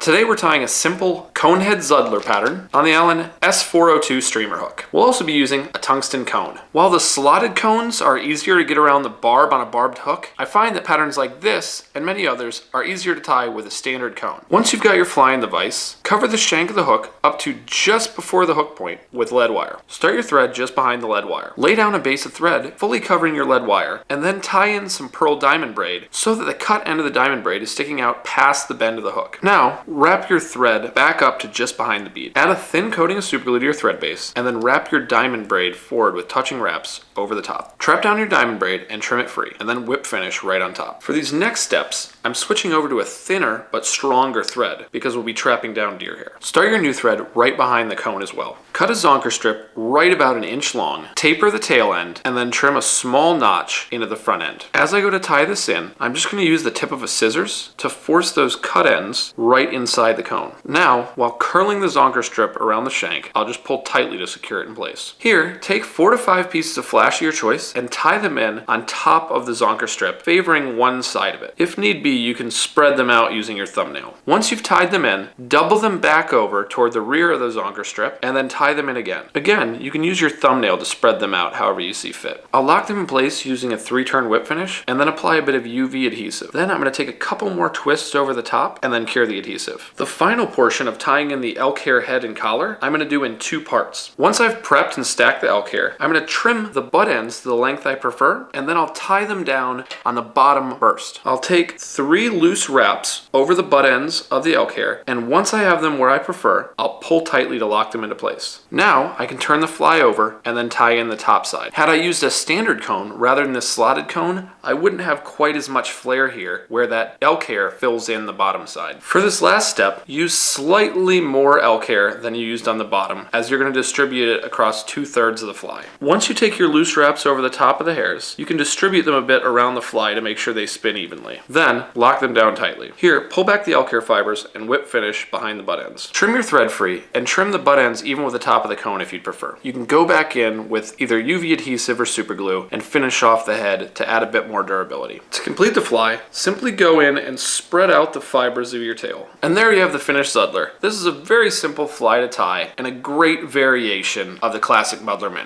Today we're tying a simple conehead Zuddler pattern on the Allen S402 streamer hook. We'll also be using a tungsten cone. While the slotted cones are easier to get around the barb on a barbed hook, I find that patterns like this and many others are easier to tie with a standard cone. Once you've got your fly in the vise, cover the shank of the hook up to just before the hook point with lead wire. Start your thread just behind the lead wire. Lay down a base of thread fully covering your lead wire and then tie in some pearl diamond braid so that the cut end of the diamond braid is sticking out past the bend of the hook. Now, wrap your thread back up to just behind the bead. Add a thin coating of superglue to your thread base, and then wrap your diamond braid forward with touching wraps over the top. Trap down your diamond braid and trim it free, and then whip finish right on top. For these next steps, I'm switching over to a thinner but stronger thread because we'll be trapping down deer hair. Start your new thread right behind the cone as well. Cut a zonker strip right about 1 inch long, taper the tail end, and then trim a small notch into the front end. As I go to tie this in, I'm just going to use the tip of a scissors to force those cut ends right inside the cone. Now, while curling the zonker strip around the shank, I'll just pull tightly to secure it in place. Here, take 4 to 5 pieces of flash of your choice and tie them in on top of the zonker strip, favoring one side of it. If need be, you can spread them out using your thumbnail. Once you've tied them in, double them back over toward the rear of the zonker strip and then tie them in again. Again, you can use your thumbnail to spread them out however you see fit. I'll lock them in place using a 3-turn whip finish and then apply a bit of UV adhesive. Then I'm going to take a couple more twists over the top and then cure the adhesive. The final portion of tying in the elk hair head and collar, I'm going to do in 2 parts. Once I've prepped and stacked the elk hair, I'm going to trim the butt ends to the length I prefer, and then I'll tie them down on the bottom first. I'll take 3 loose wraps over the butt ends of the elk hair, and once I have them where I prefer, I'll pull tightly to lock them into place. Now I can turn the fly over and then tie in the top side. Had I used a standard cone rather than this slotted cone, I wouldn't have quite as much flare here where that elk hair fills in the bottom side. For this last step, use slightly more elk hair than you used on the bottom, as you're going to distribute it across 2/3 of the fly. Once you take your loose wraps over the top of the hairs, you can distribute them a bit around the fly to make sure they spin evenly. Then, lock them down tightly. Here, pull back the elk hair fibers and whip finish behind the butt ends. Trim your thread free and trim the butt ends even with the top of the cone if you'd prefer. You can go back in with either UV adhesive or superglue and finish off the head to add a bit more durability. To complete the fly, simply go in and spread out the fibers of your tail. And there you have the finished Zuddler. This is a very simple fly to tie and a great variation of the classic Muddler Minnow.